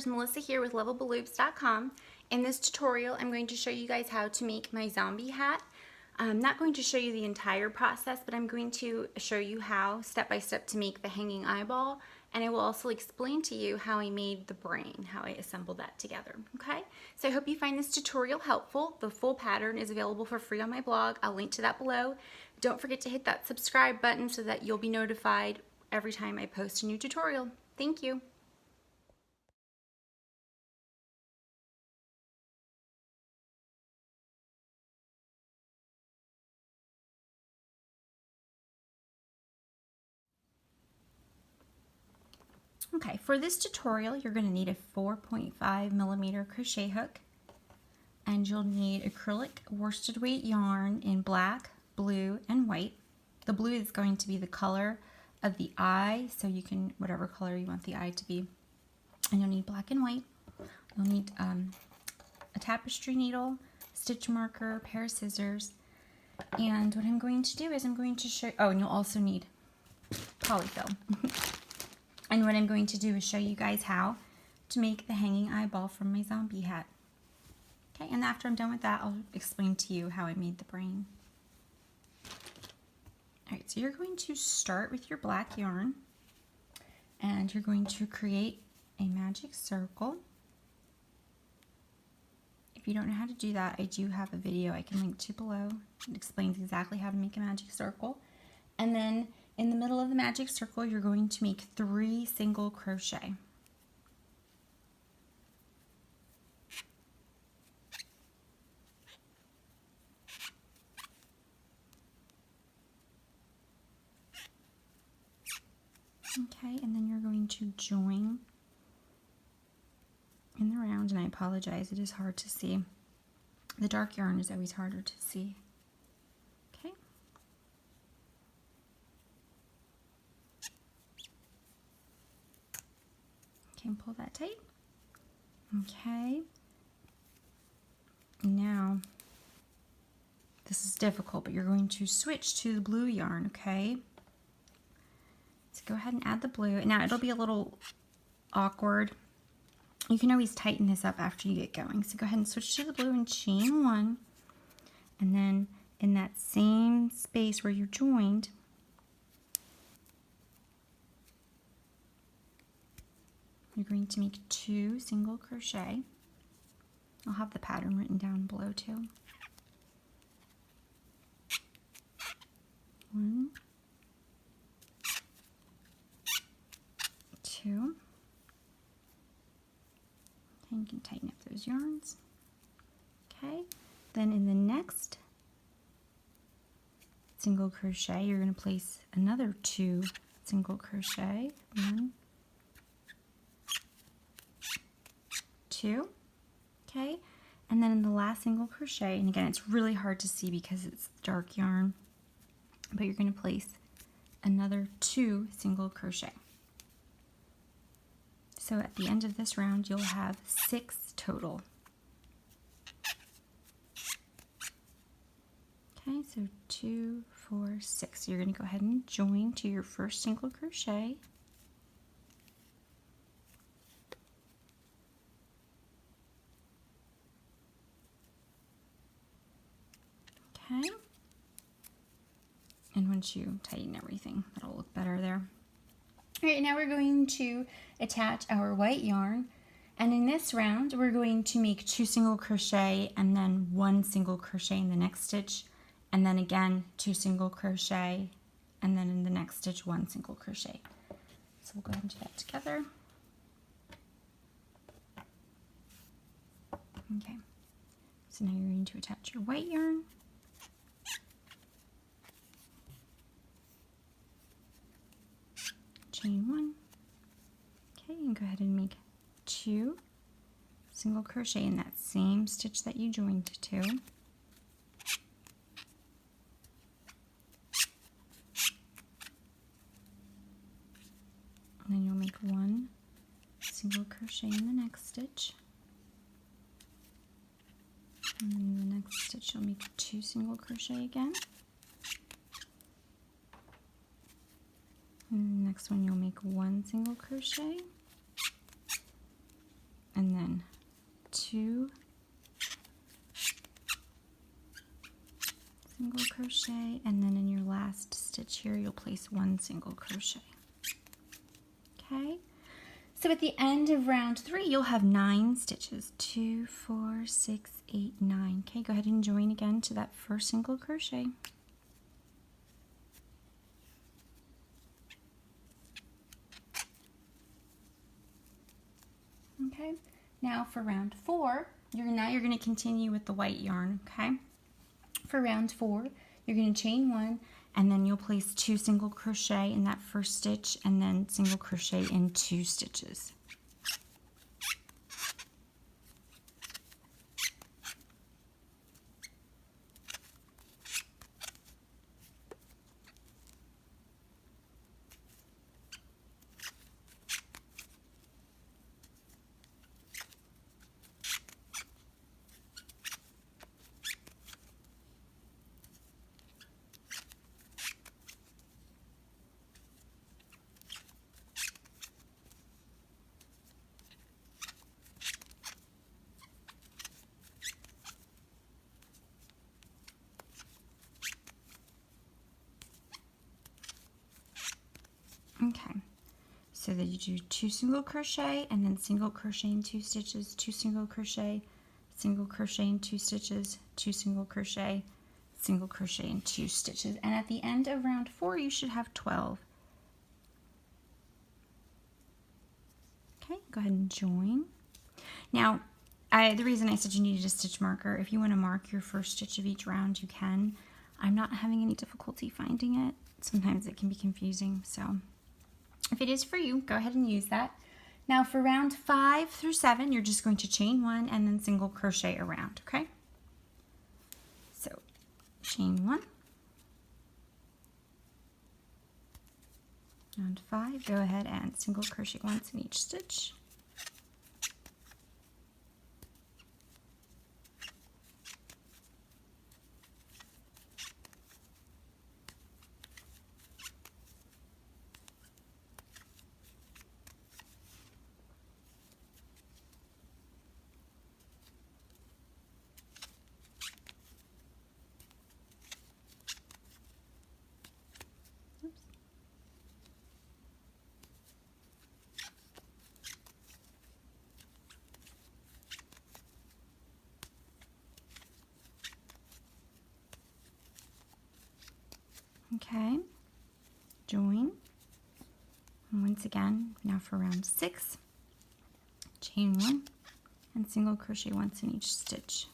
Melissa here with LovableLoops.com. In this tutorial, I'm going to show you guys how to make my zombie hat. I'm not going to show you the entire process, but I'm going to show you how, step by step, to make the hanging eyeball, and I will also explain to you how I made the brain, how I assembled that together, okay? So I hope you find this tutorial helpful. The full pattern is available for free on my blog. I'll link to that below. Don't forget to hit that subscribe button so that you'll be notified every time I post a new tutorial. Thank you. Okay, for this tutorial, you're going to need a 4.5mm crochet hook, and you'll need acrylic worsted weight yarn in black, blue, and white. The blue is going to be the color of the eye, so you can, whatever color you want the eye to be. And you'll need black and white. You'll need a tapestry needle, stitch marker, pair of scissors, and what I'm going to do is I'm going to show, oh, and you'll also need polyfill. And what I'm going to do is show you guys how to make the hanging eyeball from my zombie hat. Okay, and after I'm done with that, I'll explain to you how I made the brain. Alright, so you're going to start with your black yarn, and you're going to create a magic circle. If you don't know how to do that, I do have a video I can link to below. It explains exactly how to make a magic circle. And then in the middle of the magic circle, you're going to make 3 single crochet. Okay, and then you're going to join in the round, and I apologize, it is hard to see. The dark yarn is always harder to see. Okay. Okay, and pull that tight. Okay. Now, this is difficult, but you're going to switch to the blue yarn, okay? So go ahead and add the blue. Now, it'll be a little awkward. You can always tighten this up after you get going. So go ahead and switch to the blue and chain 1. And then in that same space where you joined, you're going to make 2 single crochet. I'll have the pattern written down below too. 1, 2. Okay, you can tighten up those yarns. Okay, then in the next single crochet, you're going to place another 2 single crochet. 1, 2. Okay, and then in the last single crochet, and again, it's really hard to see because it's dark yarn, but you're going to place another 2 single crochet. So at the end of this round, you'll have 6 total. Okay, so 2, 4, 6. So you're going to go ahead and join to your first single crochet. Okay. And once you tighten everything, that'll look better there. All right, now we're going to attach our white yarn, and in this round we're going to make 2 single crochet and then 1 single crochet in the next stitch, and then again 2 single crochet, and then in the next stitch 1 single crochet. So we'll go ahead and do that together. Okay, so now you're going to attach your white yarn. Chain 1, okay, and go ahead and make 2 single crochet in that same stitch that you joined to. And then you'll make 1 single crochet in the next stitch, and then in the next stitch you'll make 2 single crochet again. And the next one you'll make 1 single crochet, 2 single crochet, and then in your last stitch here you'll place 1 single crochet. Okay, so at the end of round 3 you'll have 9 stitches. 2, 4, 6, 8, 9. Okay, go ahead and join again to that first single crochet. Okay, now for round 4, you're going to continue with the white yarn. Okay, for round 4, you're going to chain 1, and then you'll place 2 single crochet in that first stitch, and then single crochet in 2 stitches. Okay, so that you do 2 single crochet and then single crochet in 2 stitches, 2 single crochet in 2 stitches, 2 single crochet in 2 stitches, and at the end of round 4 you should have 12. Okay, go ahead and join. Now, the reason I said you needed a stitch marker, if you want to mark your first stitch of each round, you can. I'm not having any difficulty finding it. Sometimes it can be confusing, so if it is for you, go ahead and use that. Now for round 5 through 7, you're just going to chain 1 and then single crochet around, okay? So chain 1. Round 5, go ahead and single crochet once in each stitch. Okay, join, and once again, now for round 6, chain 1 and single crochet once in each stitch.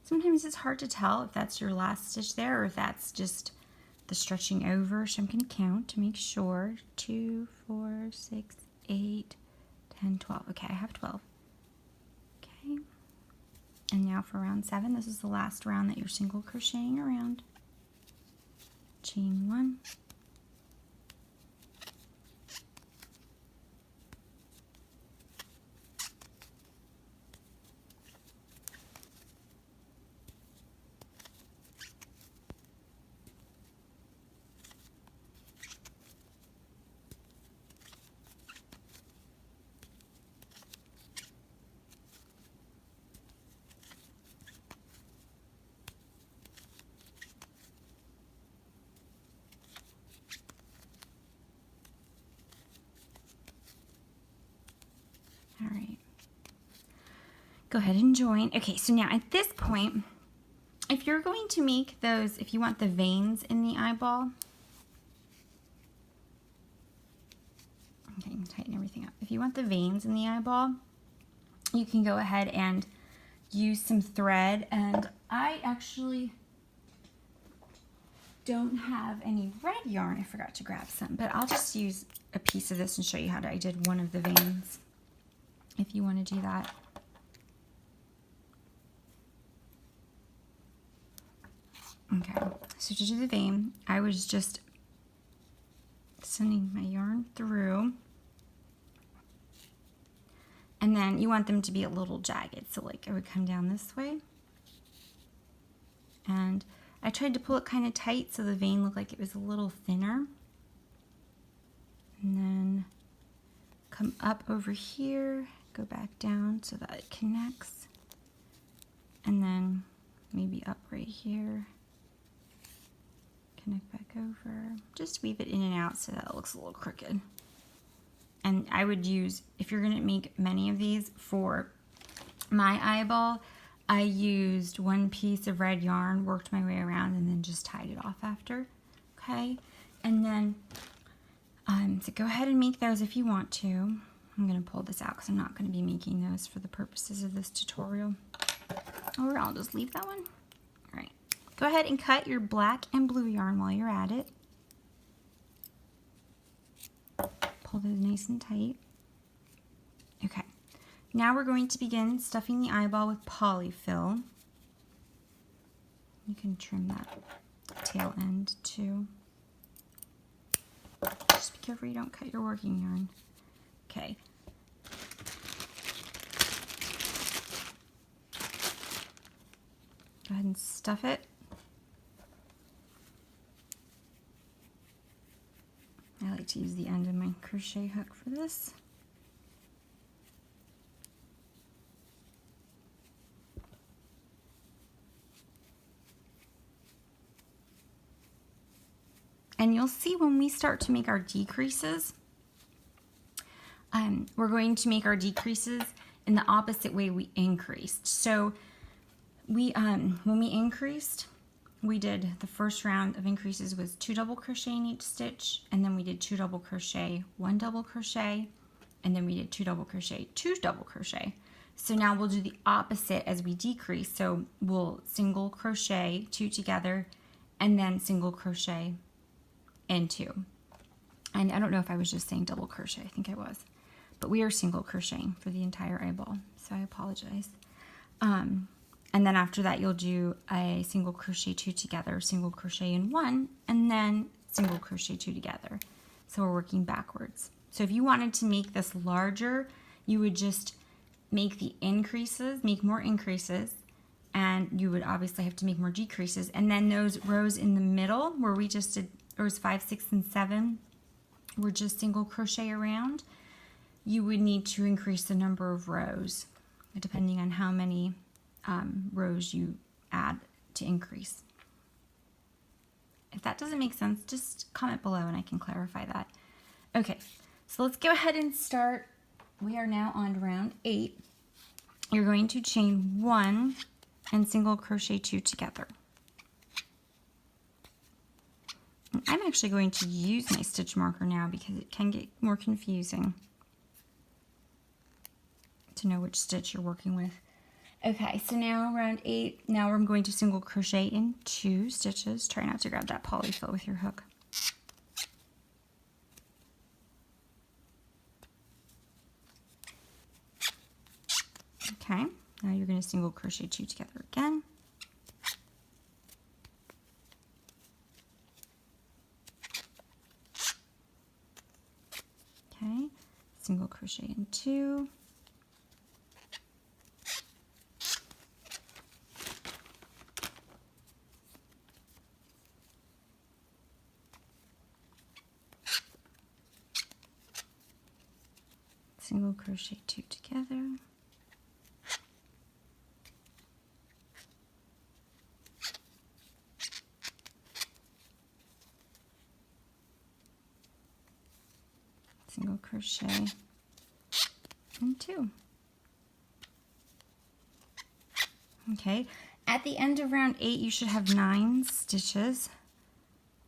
Sometimes it's hard to tell if that's your last stitch there or if that's just the stretching over. So I'm going to count to make sure. 2, 4, 6, 8, 10, 12. Okay, I have 12. Okay. And now for round 7, this is the last round that you're single crocheting around. Chain 1. All right, go ahead and join. Okay, so now at this point, if you're going to make those, if you want the veins in the eyeball, okay, I'm tighten everything up. If you want the veins in the eyeball, you can go ahead and use some thread, and I actually don't have any red yarn. I forgot to grab some, but I'll just use a piece of this and show you how I did one of the veins if you want to do that. Okay, so to do the vein, I was just sending my yarn through, and then you want them to be a little jagged, so like it would come down this way, and I tried to pull it kind of tight so the vein looked like it was a little thinner, and then come up over here, go back down so that it connects, and then maybe up right here, connect back over, just weave it in and out so that it looks a little crooked. And I would use, if you're gonna make many of these, for my eyeball, I used one piece of red yarn, worked my way around, and then just tied it off after, okay? And then, so go ahead and make those if you want to. I'm gonna pull this out because I'm not gonna be making those for the purposes of this tutorial. Or I'll just leave that one. All right, go ahead and cut your black and blue yarn while you're at it. Pull those nice and tight. Okay, now we're going to begin stuffing the eyeball with polyfill. You can trim that tail end too. Just be careful you don't cut your working yarn. Okay. Go ahead and stuff it. I like to use the end of my crochet hook for this. And you'll see when we start to make our decreases, we're going to make our decreases in the opposite way we increased. So we, when we increased, we did the first round of increases was 2 double crochet in each stitch, and then we did 2 double crochet, 1 double crochet, and then we did 2 double crochet, 2 double crochet. So now we'll do the opposite as we decrease. So we'll single crochet 2 together, and then single crochet and 2. And I don't know if I was just saying double crochet, I think I was, but we are single crocheting for the entire eyeball, so I apologize. And then after that, you'll do a single crochet 2 together, single crochet in 1, and then single crochet 2 together. So we're working backwards. So if you wanted to make this larger, you would just make the increases, make more increases, and you would obviously have to make more decreases. And then those rows in the middle where we just did rows 5, 6, and 7 were just single crochet around, you would need to increase the number of rows depending on how many rows you add to increase. If that doesn't make sense, just comment below and I can clarify that. Okay, so let's go ahead and start. We are now on round 8. You're going to chain 1 and single crochet 2 together. And I'm actually going to use my stitch marker now because it can get more confusing to know which stitch you're working with. Okay, so now round 8, now I'm going to single crochet in 2 stitches. Try not to grab that polyfill with your hook. Okay, now you're going to single crochet 2 together again. Okay, single crochet in 2. Single crochet 2 together. Single crochet and 2. Okay, at the end of round 8 you should have 9 stitches.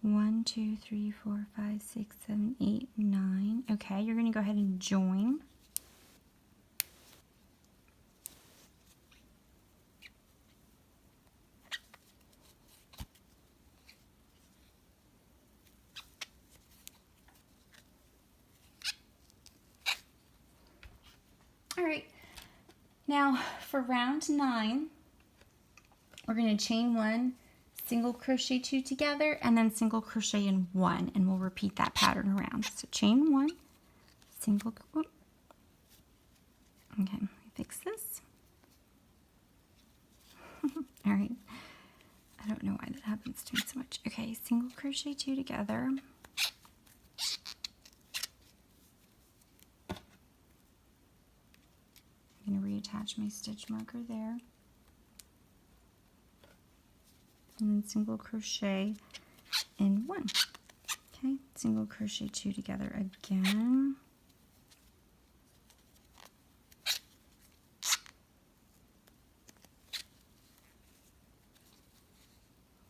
1, 2, 3, 4, 5, 6, 7, 8, 9. Okay, you're going to go ahead and join. Now for round 9, we're going to chain 1, single crochet 2 together, and then single crochet in 1, and we'll repeat that pattern around. So chain 1, single, okay, let me fix this. All right, I don't know why that happens to me so much. Okay, single crochet 2 together. I'm going to reattach my stitch marker there. And then single crochet in 1. Okay, single crochet 2 together again.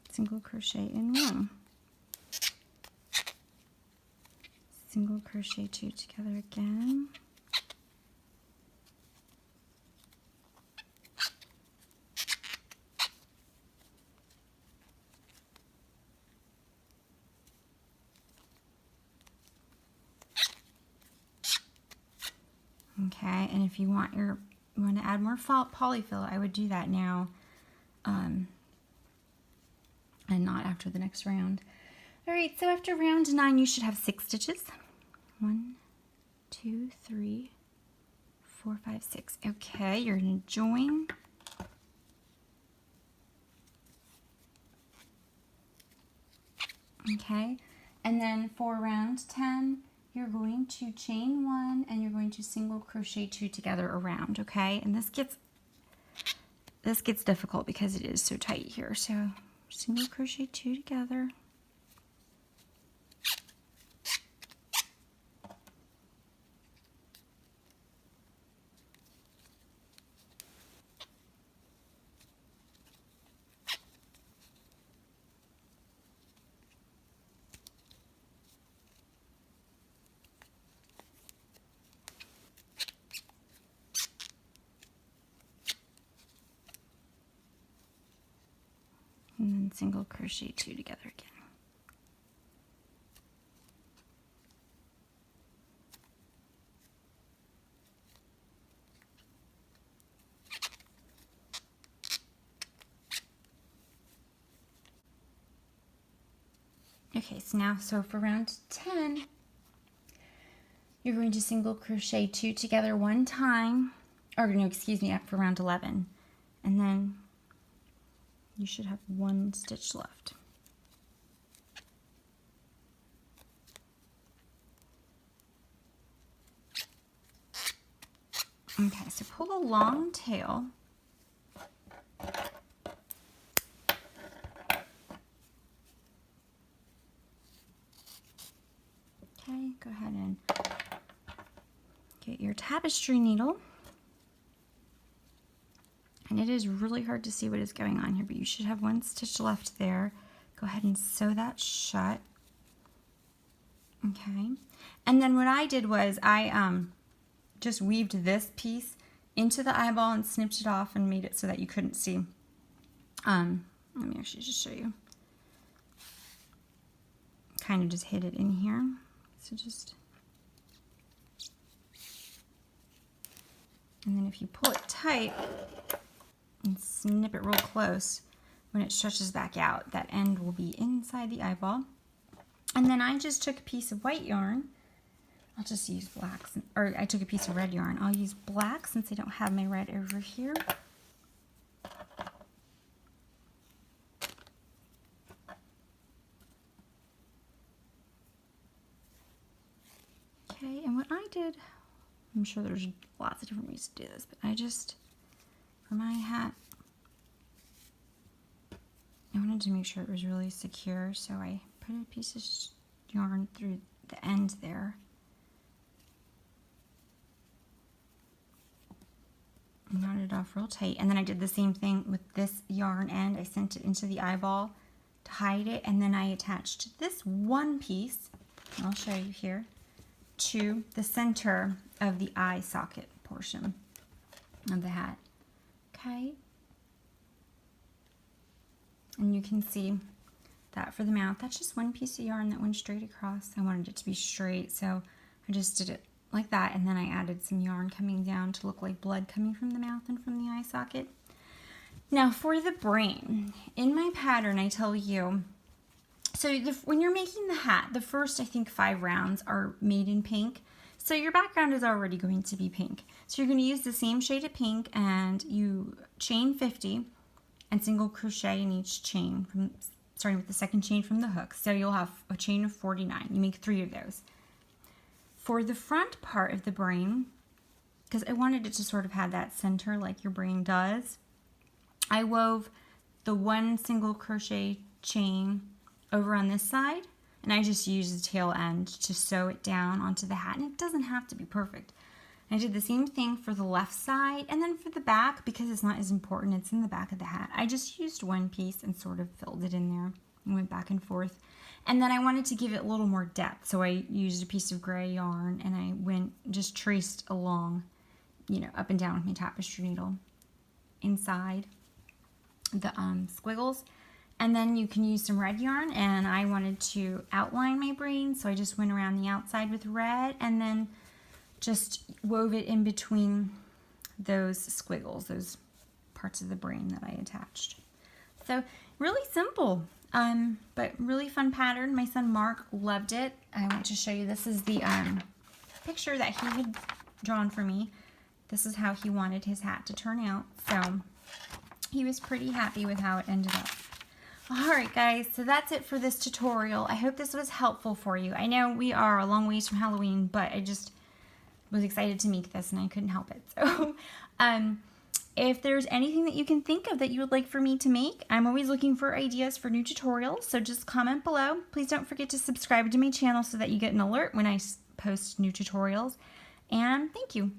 Single crochet in 1. Single crochet 2 together again. Okay, and if you want to add more polyfill, I would do that now, and not after the next round. All right, so after round 9, you should have 6 stitches. 1, 2, 3, 4, 5, 6. Okay, you're going to join. Okay, and then for round 10, you're going to chain 1 and you're going to single crochet 2 together around, okay? And this gets difficult because it is so tight here. So single crochet 2 together. And then single crochet 2 together again. Okay, so for round 10, you're going to single crochet 2 together one time, or no, excuse me, for round 11, and then you should have 1 stitch left. Okay, so pull a long tail. Okay, go ahead and get your tapestry needle. And it is really hard to see what is going on here, but you should have 1 stitch left there. Go ahead and sew that shut. Okay, and then what I did was I just weaved this piece into the eyeball and snipped it off and made it so that you couldn't see. Let me actually just show you. Kind of just hid it in here. So just, and then if you pull it tight and snip it real close, when it stretches back out, that end will be inside the eyeball. And then I just took a piece of white yarn. I'll just use black, or I took a piece of red yarn. I'll use black since I don't have my red over here. Okay, and what I did, I'm sure there's lots of different ways to do this, but I just, for my hat, I wanted to make sure it was really secure, so I put a piece of yarn through the end there. And knotted it off real tight, and then I did the same thing with this yarn end. I sent it into the eyeball to hide it, and then I attached this one piece, I'll show you here, to the center of the eye socket portion of the hat. Okay, and you can see that for the mouth, that's just one piece of yarn that went straight across. I wanted it to be straight, so I just did it like that, and then I added some yarn coming down to look like blood coming from the mouth and from the eye socket. Now for the brain, in my pattern I tell you, so when you're making the hat, the first I think 5 rounds are made in pink, so your background is already going to be pink. So you're going to use the same shade of pink, and you chain 50 and single crochet in each chain, from starting with the second chain from the hook. So you'll have a chain of 49. You make 3 of those. For the front part of the brain, because I wanted it to sort of have that center like your brain does, I wove the 1 single crochet chain over on this side, and I just used the tail end to sew it down onto the hat, and it doesn't have to be perfect. I did the same thing for the left side, and then for the back, because it's not as important, it's in the back of the hat, I just used one piece and sort of filled it in there and went back and forth. And then I wanted to give it a little more depth, so I used a piece of gray yarn, and I just traced along, up and down with my tapestry needle inside the squiggles. And then you can use some red yarn, and I wanted to outline my brain, so I just went around the outside with red and then just wove it in between those squiggles, those parts of the brain that I attached. So really simple, but really fun pattern. My son Mark loved it. I want to show you, this is the picture that he had drawn for me. This is how he wanted his hat to turn out, so he was pretty happy with how it ended up. Alright guys, so that's it for this tutorial. I hope this was helpful for you. I know we are a long ways from Halloween, but I just was excited to make this and I couldn't help it. So if there's anything that you can think of that you would like for me to make, I'm always looking for ideas for new tutorials, so just comment below. Please don't forget to subscribe to my channel so that you get an alert when I post new tutorials. And thank you.